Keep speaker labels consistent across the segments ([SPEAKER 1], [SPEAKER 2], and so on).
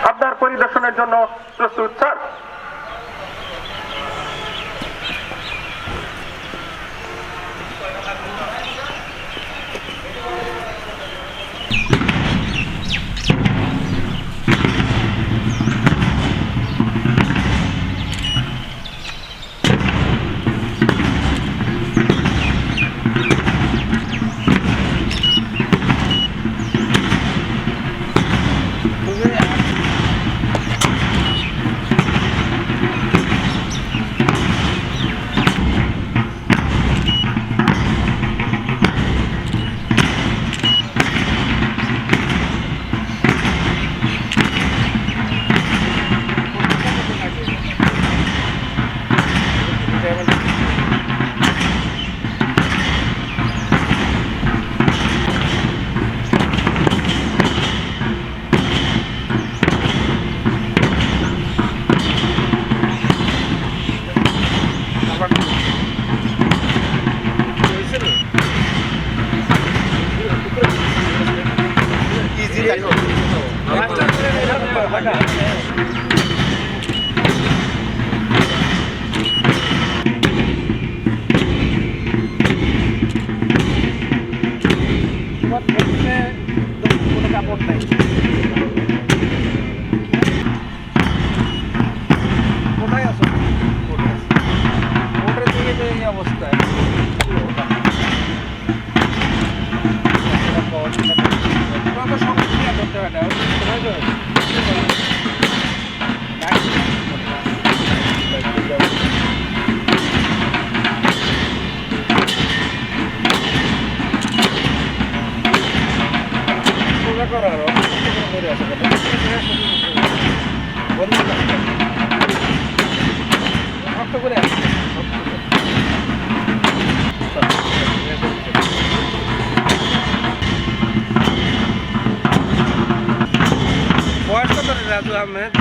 [SPEAKER 1] আপনার পরিদর্শনের জন্য প্রস্তুত স্যার।
[SPEAKER 2] রাজু আহমেদ।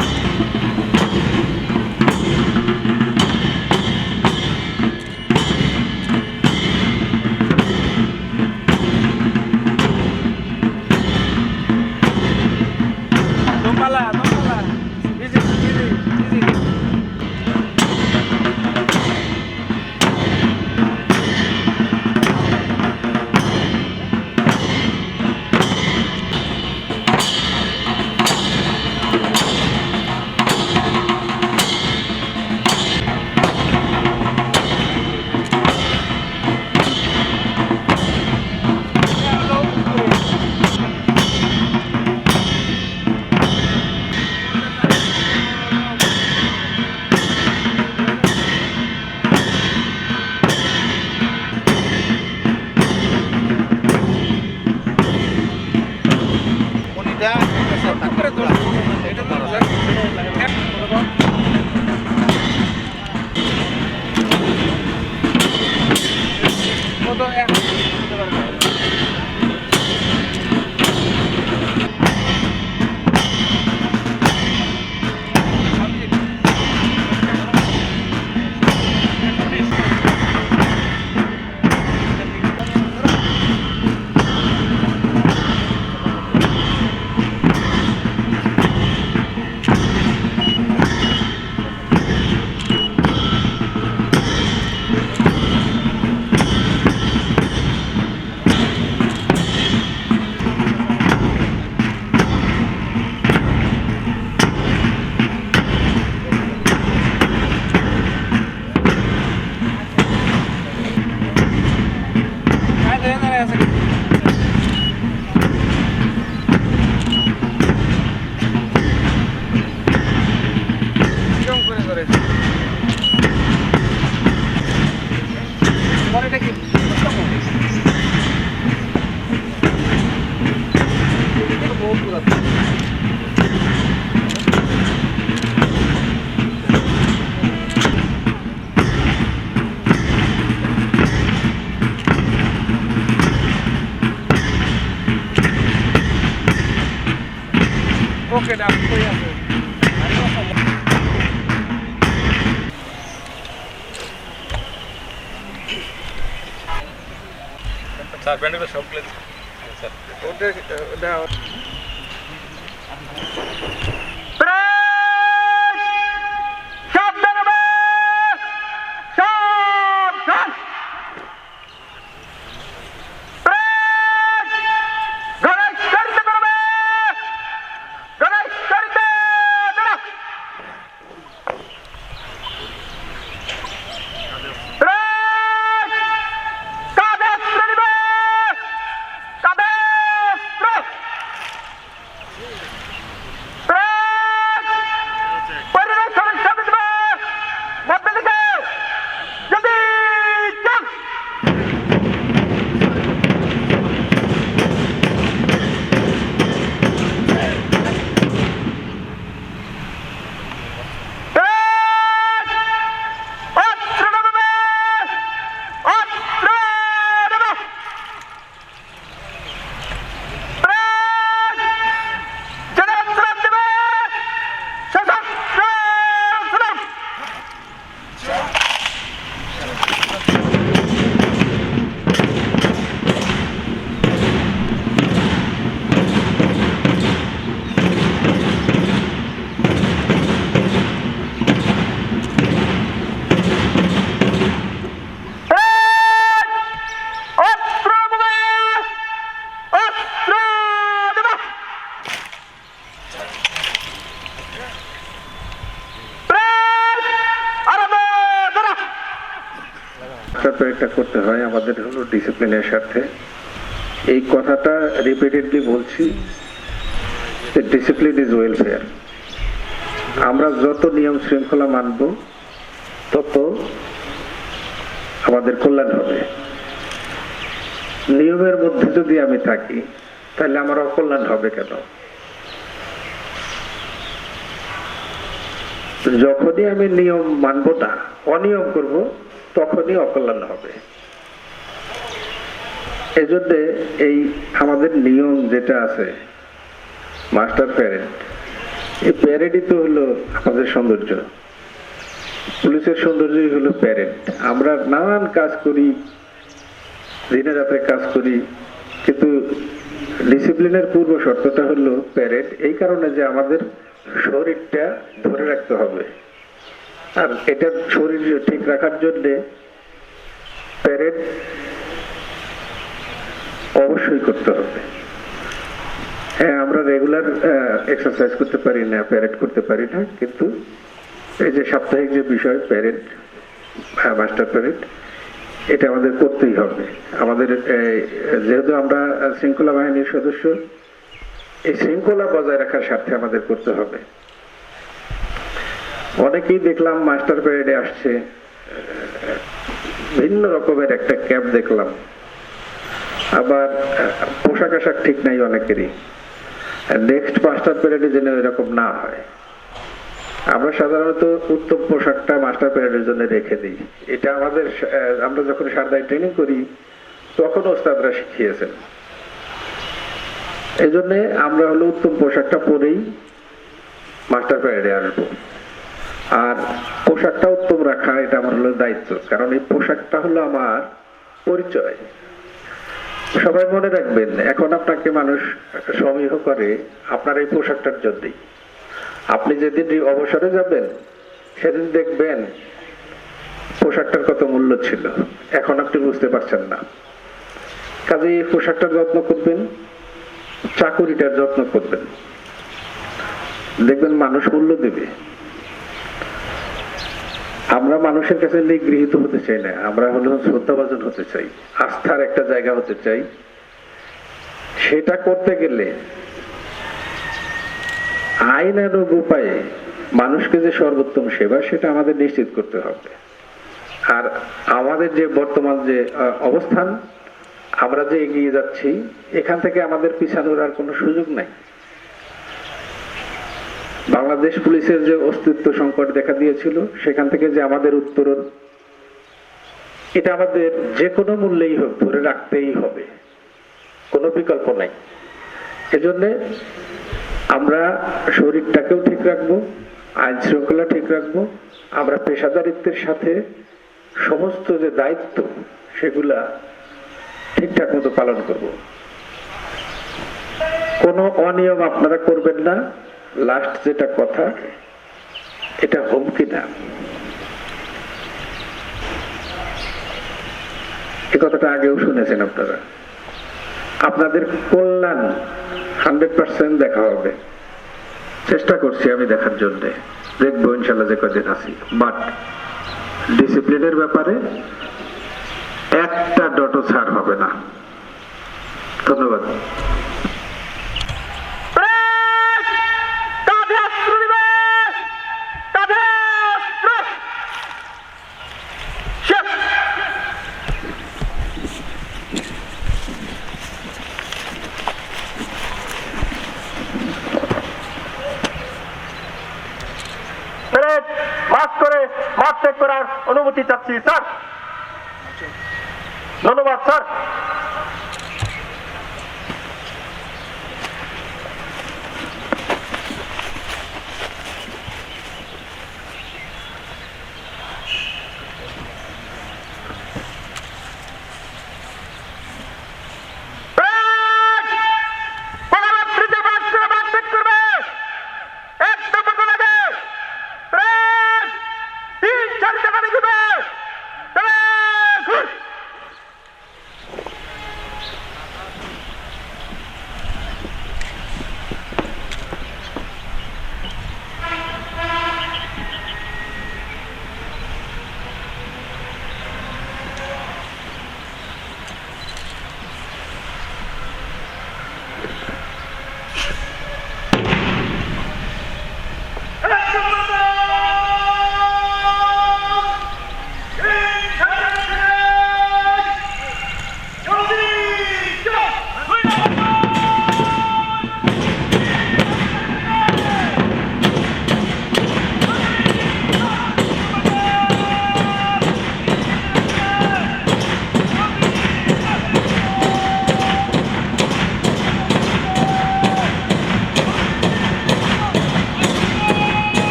[SPEAKER 2] দোপালা easy easy easy. Okay, that's
[SPEAKER 3] sir ব্যান্ডগুলো সব প্লেস স্যার
[SPEAKER 2] ওটা ওটা
[SPEAKER 4] এটা করতে হয় আমাদের হলো ডিসিপ্লিনের সাথে। এই কথাটা রিপিটেডলি বলছি, ডিসিপ্লিন ইজ ওয়েলফেয়ার। আমরা যত নিয়ম শৃঙ্খলা মানব তত আমাদের কল্যাণ হবে। নিয়মের মধ্যে যদি আমি থাকি তাহলে আমার অকল্যাণ হবে কেন? যখনই আমি নিয়ম মানব না, অনিয়ম করব, তখনই অকল্যাণ হবে। এজন্য এই আমাদের নিয়ম যেটা আছে মাস্টার প্যারেড, এই প্যারেডই তো হলো আমাদের সৌন্দর্য। পুলিশের সৌন্দর্যই হলো প্যারেড। আমরা নানান কাজ করি, দিনে রাতে কাজ করি, কিন্তু ডিসিপ্লিনের পূর্ব শর্তটা হলো প্যারেড। এই কারণে যে আমাদের শরীরটা ধরে রাখতে হবে, আর এটা শরীর ঠিক রাখার জন্য প্যারেড অবশ্যই করতে হবে। হ্যাঁ, আমরা রেগুলার এক্সারসাইজ করতে পারি না, প্যারেড করতে পারি না, কিন্তু এই যে সাপ্তাহিক যে বিষয় প্যারেড, মাস্টার প্যারেড, এটা আমাদের করতেই হবে। আমাদের যেহেতু আমরা শৃঙ্খলা বাহিনীর সদস্য, এই শৃঙ্খলা বজায় রাখার স্বার্থে আমাদের করতে হবে। অনেকেই দেখলাম মাস্টার প্যারেডে আসছে, ভিন্ন রকমের একটা ক্যাপ দেখলাম, আবার পোশাক আশাক ঠিক নাই অনেকেরই। নেক্সট মাস্টার প্যারেডে যেন এরকম না হয়। আমরা সাধারণত উত্তম পোশাকটা মাস্টার প্যারেডের জন্য রেখে দিই। এটা আমাদের, আমরা যখন সারদায় ট্রেনিং করি তখন ওস্তাদরা শিখিয়েছেন। এই জন্যে আমরা হলো উত্তম পোশাকটা পরেই মাস্টার প্যারেডে আসবো। আর পোশাকটা উত্তম রাখা এটা আমার হলো দায়িত্ব, কারণ এই পোশাকটা হলো আমার পরিচয়। সবাই মনে রাখবেন, এখন আপনাকে মানুষ সমীহ করে আপনার এই পোশাকটার জন্যই। আপনি যেদিন অবসরে যাবেন সেদিন দেখবেন পোশাকটার কত মূল্য ছিল, এখন আপনি বুঝতে পারছেন না। কাজে এই পোশাকটার যত্ন করবেন, চাকুরিটার যত্ন করবেন, দেখবেন মানুষ মূল্য দেবে। আমরা মানুষের কাছে নিগৃহীত হতে চাই না, আমরা হলো শ্রদ্ধাভাজন হতে চাই, আস্থার একটা জায়গা হতে চাই। সেটা করতে গেলে আইনানুগ উপায়ে মানুষকে যে সর্বোত্তম সেবা, সেটা আমাদের নিশ্চিত করতে হবে। আর আমাদের যে বর্তমান যে অবস্থান, আমরা যে এগিয়ে যাচ্ছি, এখান থেকে আমাদের পিছানোর আর কোনো সুযোগ নাই। বাংলাদেশ পুলিশের যে অস্তিত্ব সংকট দেখা দিয়েছিল, সেখান থেকে যে আমাদের উত্তরণ, এটা আমাদের যে কোনো মূল্যেই হোক ধরে রাখতেই হবে, কোনো বিকল্প নাই। এজন্য আমরা শরীরটাকেও ঠিক রাখবো, আইন শৃঙ্খলা ঠিক রাখবো, আমরা পেশাদারিত্বের সাথে সমস্ত যে দায়িত্ব সেগুলা ঠিকঠাক মতো পালন করব। কোনো অনিয়ম আপনারা করবেন না। লাস্ট যেটা কথা, এটা হুমকি না। এই কথাটা আগেও শুনেছেন আপনারা। আপনাদের কল্যাণ 100% দেখা হবে, চেষ্টা করছি আমি দেখার জন্য। দেখবো ইনশাল্লাহ যে কদিন আছি। বাট ডিসিপ্লিনের ব্যাপারে একটা ডটও ছাড় হবে না। ধন্যবাদ।
[SPEAKER 1] মাস্ক করে মাঠ ত্যাগ করার অনুমতি চাচ্ছি স্যার। ধন্যবাদ স্যার।